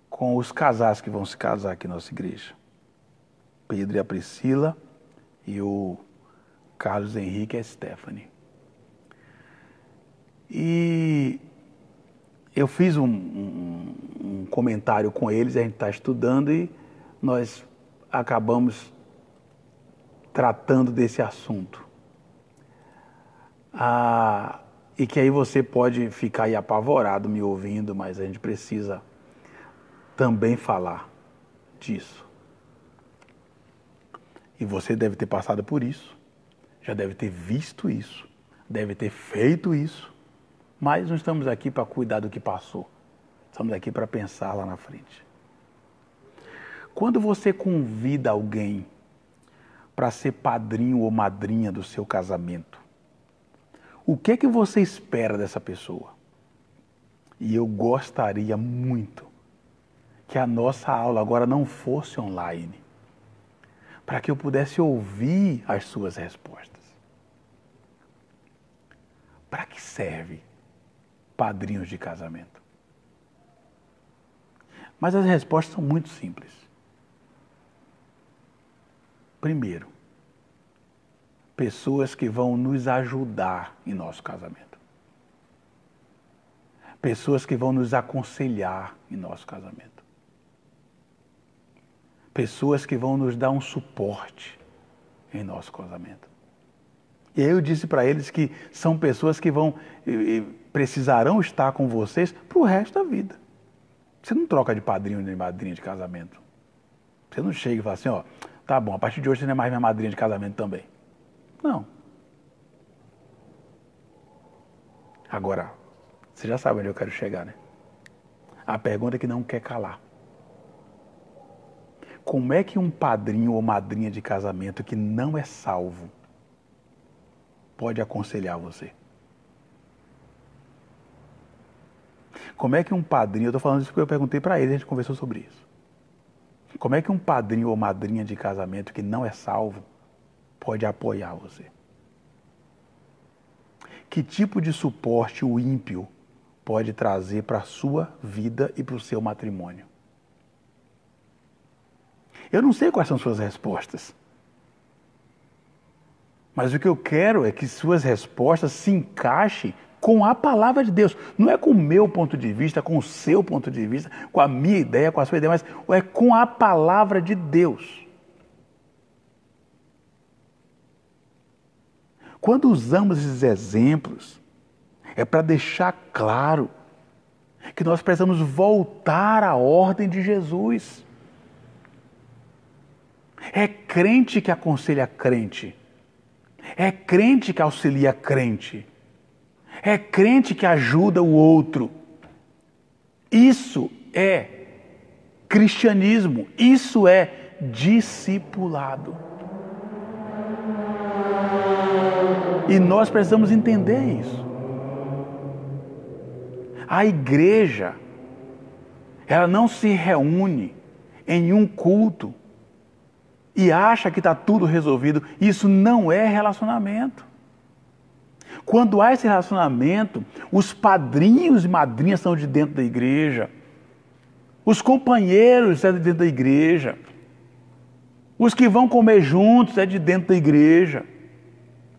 com os casais que vão se casar aqui na nossa igreja. Pedro e a Priscila e o Carlos Henrique e a Stephanie. E eu fiz um comentário com eles, a gente está estudando e nós acabamos tratando desse assunto. E que aí você pode ficar aí apavorado me ouvindo, mas a gente precisa também falar disso. E você deve ter passado por isso, já deve ter visto isso, deve ter feito isso, mas não estamos aqui para cuidar do que passou. Estamos aqui para pensar lá na frente. Quando você convida alguém para ser padrinho ou madrinha do seu casamento, o que é que você espera dessa pessoa? E eu gostaria muito que a nossa aula agora não fosse online, para que eu pudesse ouvir as suas respostas. Para que serve padrinhos de casamento? Mas as respostas são muito simples. Primeiro, pessoas que vão nos ajudar em nosso casamento. Pessoas que vão nos aconselhar em nosso casamento. Pessoas que vão nos dar um suporte. em nosso casamento. E aí eu disse para eles que são pessoas que precisarão estar com vocês para o resto da vida. Você não troca de padrinho nem madrinha de casamento. Você não chega e fala assim, ó, tá bom, a partir de hoje você não é mais minha madrinha de casamento também. Não. Agora, você já sabe onde eu quero chegar, né? A pergunta que não quer calar. Como é que um padrinho ou madrinha de casamento que não é salvo pode aconselhar você? Como é que um padrinho, eu estou falando isso porque eu perguntei para ele, a gente conversou sobre isso. Como é que um padrinho ou madrinha de casamento que não é salvo pode apoiar você? Que tipo de suporte o ímpio pode trazer para a sua vida e para o seu matrimônio? Eu não sei quais são suas respostas. Mas o que eu quero é que suas respostas se encaixem com a palavra de Deus. Não é com o meu ponto de vista, com o seu ponto de vista, com a minha ideia, com a sua ideia, mas é com a palavra de Deus. Quando usamos esses exemplos, é para deixar claro que nós precisamos voltar à ordem de Jesus. É crente que aconselha crente. É crente que auxilia crente. É crente que ajuda o outro. Isso é cristianismo. Isso é discipulado. E nós precisamos entender isso. A igreja, ela não se reúne em um culto e acha que está tudo resolvido. Isso não é relacionamento. Quando há esse relacionamento, os padrinhos e madrinhas são de dentro da igreja. Os companheiros são de dentro da igreja. Os que vão comer juntos é de dentro da igreja.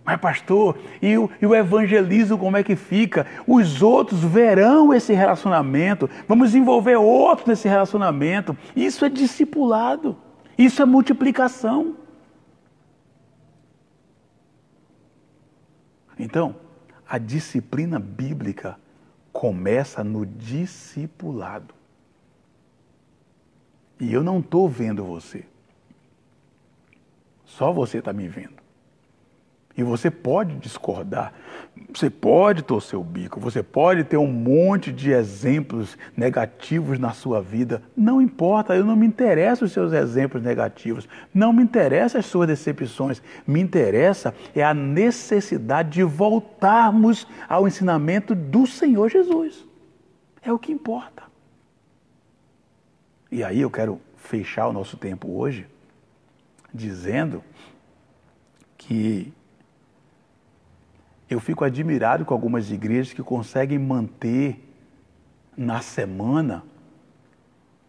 Mas pastor, e o evangelismo como é que fica? Os outros verão esse relacionamento. Vamos envolver outros nesse relacionamento. Isso é discipulado. Isso é multiplicação. Então, a disciplina bíblica começa no discipulado. E eu não estou vendo você. Só você está me vendo. E você pode discordar, você pode torcer o bico, você pode ter um monte de exemplos negativos na sua vida. Não importa, eu não me interesso os seus exemplos negativos, não me interessam as suas decepções. Me interessa é a necessidade de voltarmos ao ensinamento do Senhor Jesus. É o que importa. E aí eu quero fechar o nosso tempo hoje dizendo que eu fico admirado com algumas igrejas que conseguem manter na semana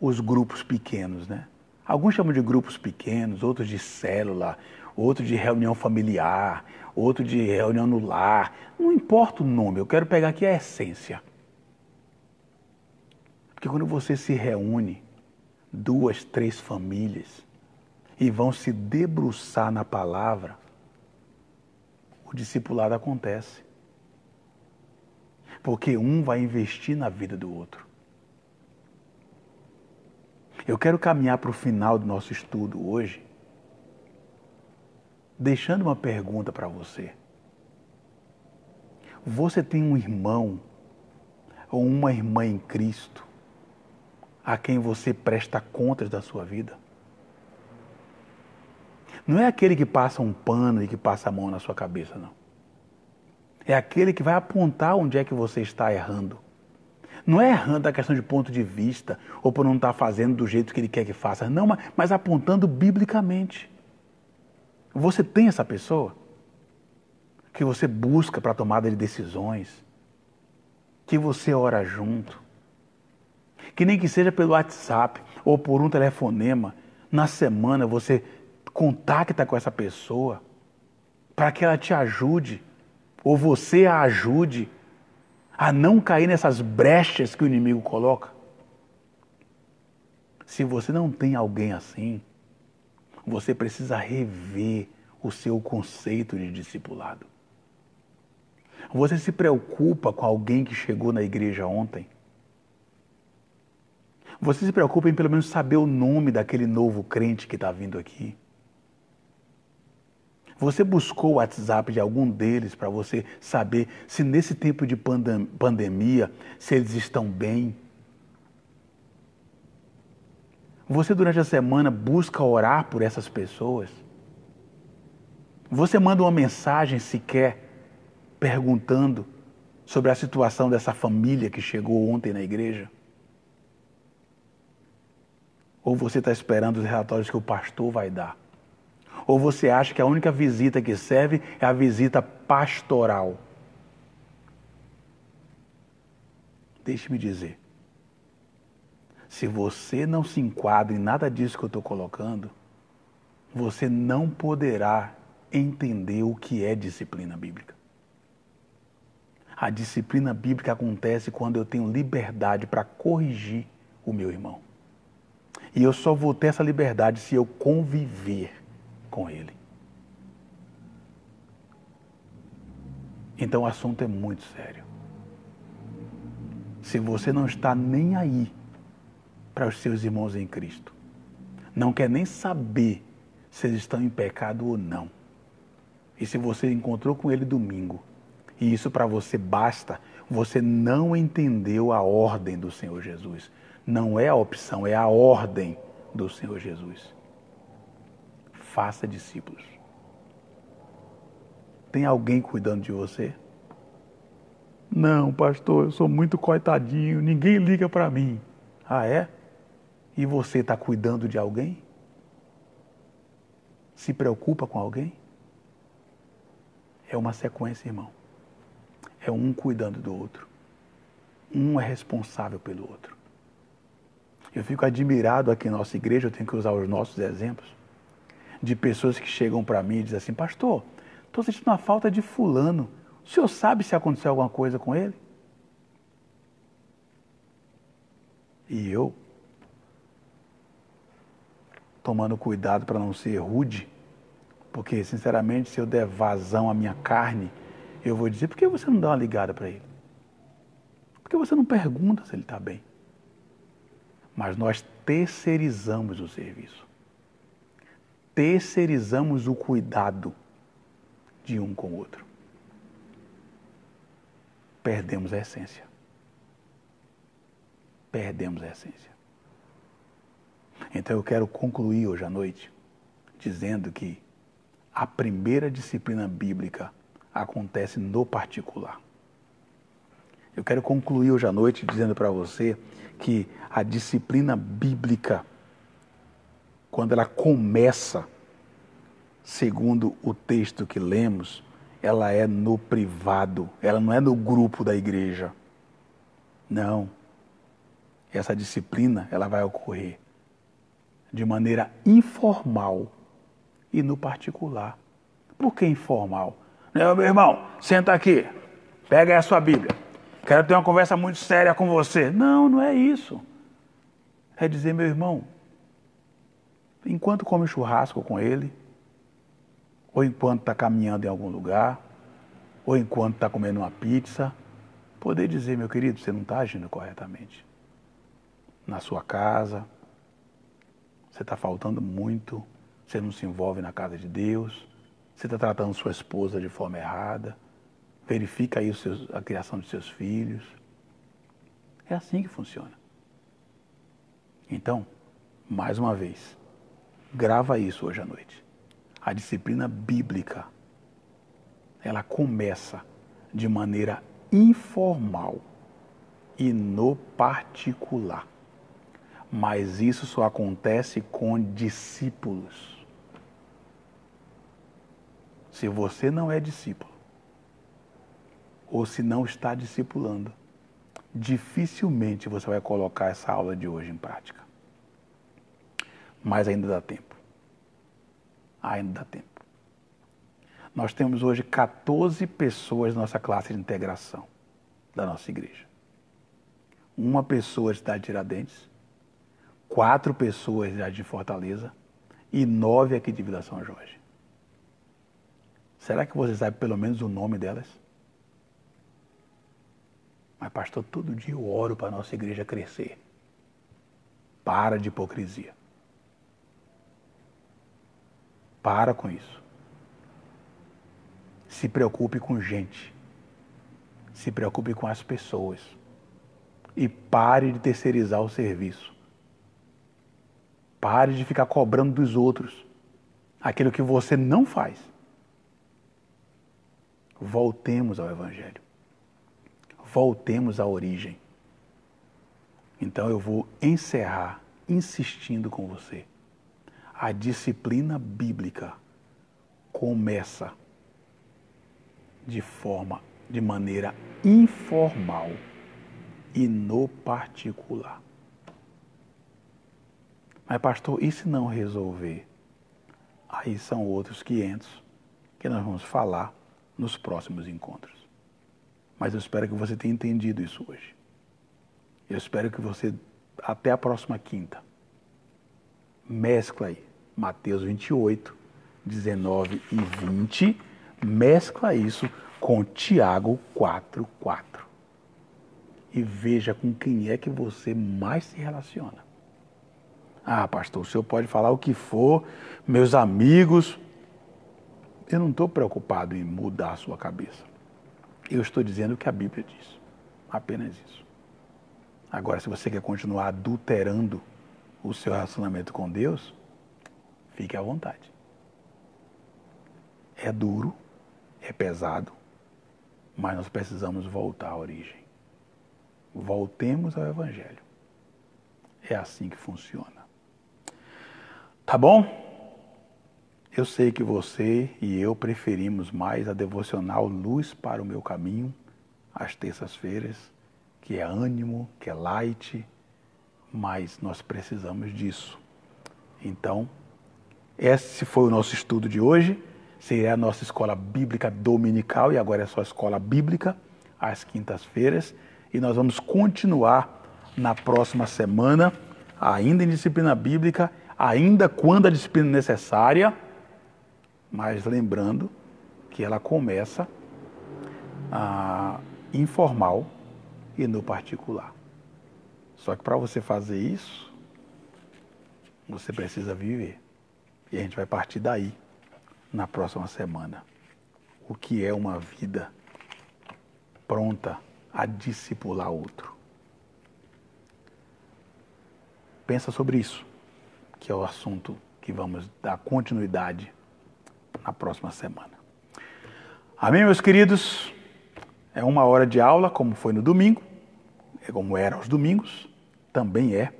os grupos pequenos, né? Alguns chamam de grupos pequenos, outros de célula, outros de reunião familiar, outros de reunião no lar. Não importa o nome, eu quero pegar aqui a essência. Porque quando você se reúne, 2, 3 famílias, e vão se debruçar na palavra, o discipulado acontece. Porque um vai investir na vida do outro. Eu quero caminhar para o final do nosso estudo hoje, deixando uma pergunta para você. Você tem um irmão ou uma irmã em Cristo a quem você presta contas da sua vida? Não é aquele que passa um pano e que passa a mão na sua cabeça, não. É aquele que vai apontar onde é que você está errando. Não é errando a questão de ponto de vista, ou por não estar fazendo do jeito que ele quer que faça. Não, mas apontando biblicamente. Você tem essa pessoa que você busca para a tomada de decisões, que você ora junto, que nem que seja pelo WhatsApp ou por um telefonema, na semana você contacta com essa pessoa para que ela te ajude, ou você a ajude a não cair nessas brechas que o inimigo coloca. Se você não tem alguém assim, você precisa rever o seu conceito de discipulado? Você se preocupa com alguém que chegou na igreja ontem? Você se preocupa em pelo menos saber o nome daquele novo crente que está vindo aqui? Você buscou o WhatsApp de algum deles para você saber se nesse tempo de pandemia, se eles estão bem? Você durante a semana busca orar por essas pessoas? Você manda uma mensagem sequer perguntando sobre a situação dessa família que chegou ontem na igreja? Ou você está esperando os relatórios que o pastor vai dar? Ou você acha que a única visita que serve é a visita pastoral? Deixe-me dizer, se você não se enquadra em nada disso que eu estou colocando, você não poderá entender o que é disciplina bíblica. A disciplina bíblica acontece quando eu tenho liberdade para corrigir o meu irmão. E eu só vou ter essa liberdade se eu conviver com ele. Então o assunto é muito sério. Se você não está nem aí para os seus irmãos em Cristo, não quer nem saber se eles estão em pecado ou não, e se você encontrou com ele domingo, e isso para você basta, você não entendeu a ordem do Senhor Jesus. Não é a opção, é a ordem do Senhor Jesus. Faça discípulos. Tem alguém cuidando de você? Não, pastor, eu sou muito coitadinho, ninguém liga para mim. Ah, é? E você está cuidando de alguém? Se preocupa com alguém? É uma sequência, irmão. É um cuidando do outro. Um é responsável pelo outro. Eu fico admirado aqui na nossa igreja, eu tenho que usar os nossos exemplos, de pessoas que chegam para mim e dizem assim, pastor, estou sentindo uma falta de fulano. O senhor sabe se aconteceu alguma coisa com ele? E eu, tomando cuidado para não ser rude, porque, sinceramente, se eu der vazão à minha carne, eu vou dizer, por que você não dá uma ligada para ele? Por que você não pergunta se ele está bem? Mas nós terceirizamos o serviço. Terceirizamos o cuidado de um com o outro. Perdemos a essência. Perdemos a essência. Então eu quero concluir hoje à noite dizendo que a primeira disciplina bíblica acontece no particular. Eu quero concluir hoje à noite dizendo para você que a disciplina bíblica, quando ela começa, segundo o texto que lemos, ela é no privado, ela não é no grupo da igreja. Não. Essa disciplina, ela vai ocorrer de maneira informal e no particular. Por que informal? Meu irmão, senta aqui, pega aí a sua Bíblia. Quero ter uma conversa muito séria com você. Não, não é isso. É dizer, meu irmão, enquanto come churrasco com ele, ou enquanto está caminhando em algum lugar, ou enquanto está comendo uma pizza, poder dizer, meu querido, você não está agindo corretamente. Na sua casa, você está faltando muito, você não se envolve na casa de Deus, você está tratando sua esposa de forma errada, verifica aí a criação de seus filhos. É assim que funciona. Então, mais uma vez, grava isso hoje à noite. A disciplina bíblica, ela começa de maneira informal e no particular. Mas isso só acontece com discípulos. Se você não é discípulo, ou se não está discipulando, dificilmente você vai colocar essa aula de hoje em prática. Mas ainda dá tempo. Ainda dá tempo. Nós temos hoje 14 pessoas na nossa classe de integração da nossa igreja. Uma pessoa de cidade de Tiradentes, 4 pessoas de Fortaleza e 9 aqui de Vila São Jorge. Será que você sabe pelo menos o nome delas? Mas, pastor, todo dia eu oro para a nossa igreja crescer. Para de hipocrisia. Para com isso. Se preocupe com gente. Se preocupe com as pessoas. E pare de terceirizar o serviço. Pare de ficar cobrando dos outros aquilo que você não faz. Voltemos ao Evangelho. Voltemos à origem. Então eu vou encerrar insistindo com você. A disciplina bíblica começa de maneira informal e no particular. Mas, pastor, e se não resolver? Aí são outros 500 que nós vamos falar nos próximos encontros. Mas eu espero que você tenha entendido isso hoje. Eu espero que você, até a próxima quinta, mescla aí Mateus 28, 19 e 20, mescla isso com Tiago 4:4. E veja com quem é que você mais se relaciona. Ah, pastor, o senhor pode falar o que for, meus amigos. Eu não estou preocupado em mudar a sua cabeça. Eu estou dizendo o que a Bíblia diz. Apenas isso. Agora, se você quer continuar adulterando o seu relacionamento com Deus, fique à vontade. É duro, é pesado, mas nós precisamos voltar à origem. Voltemos ao Evangelho. É assim que funciona. Tá bom? Eu sei que você e eu preferimos mais a devocional Luz para o Meu Caminho, às terças-feiras, que é ânimo, que é light, mas nós precisamos disso. Então, esse foi o nosso estudo de hoje. Seria a nossa escola bíblica dominical, e agora é só escola bíblica, às quintas-feiras. E nós vamos continuar na próxima semana, ainda em disciplina bíblica, ainda quando a disciplina é necessária, mas lembrando que ela começa informal e no particular. Só que para você fazer isso, você precisa viver. E a gente vai partir daí na próxima semana. O que é uma vida pronta a discipular outro? Pensa sobre isso, que é o assunto que vamos dar continuidade na próxima semana. Amém, meus queridos? É 1 hora de aula, como foi no domingo, é como era aos domingos, também é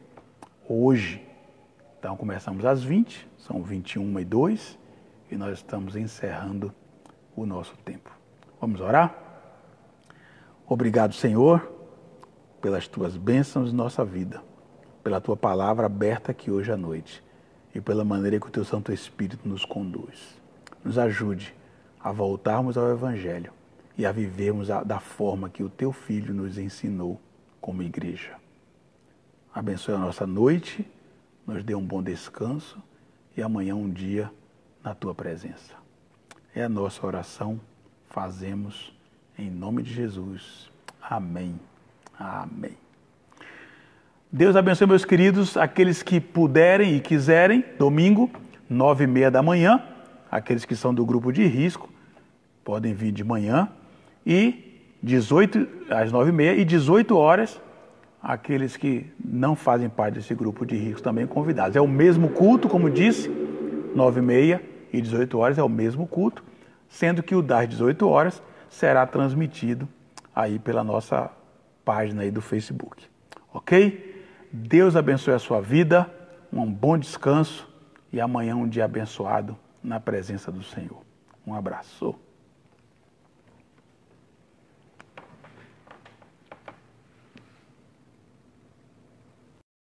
hoje. Então começamos às 20, são 21h02, e nós estamos encerrando o nosso tempo. Vamos orar? Obrigado, Senhor, pelas tuas bênçãos em nossa vida, pela tua palavra aberta aqui hoje à noite e pela maneira que o teu Santo Espírito nos conduz. Nos ajude a voltarmos ao Evangelho e a vivermos da forma que o teu Filho nos ensinou como igreja. Abençoe a nossa noite, nos dê um bom descanso e amanhã um dia na tua presença. É a nossa oração, fazemos em nome de Jesus. Amém. Amém. Deus abençoe, meus queridos, aqueles que puderem e quiserem, domingo, 9h30 da manhã, aqueles que são do grupo de risco, podem vir de manhã, e às 9h30 e 18 horas, aqueles que não fazem parte desse grupo de risco também convidados. É o mesmo culto, como disse, 9h30 e 18 horas é o mesmo culto, sendo que o das 18 horas será transmitido aí pela nossa página aí do Facebook. Ok? Deus abençoe a sua vida, um bom descanso e amanhã um dia abençoado na presença do Senhor. Um abraço.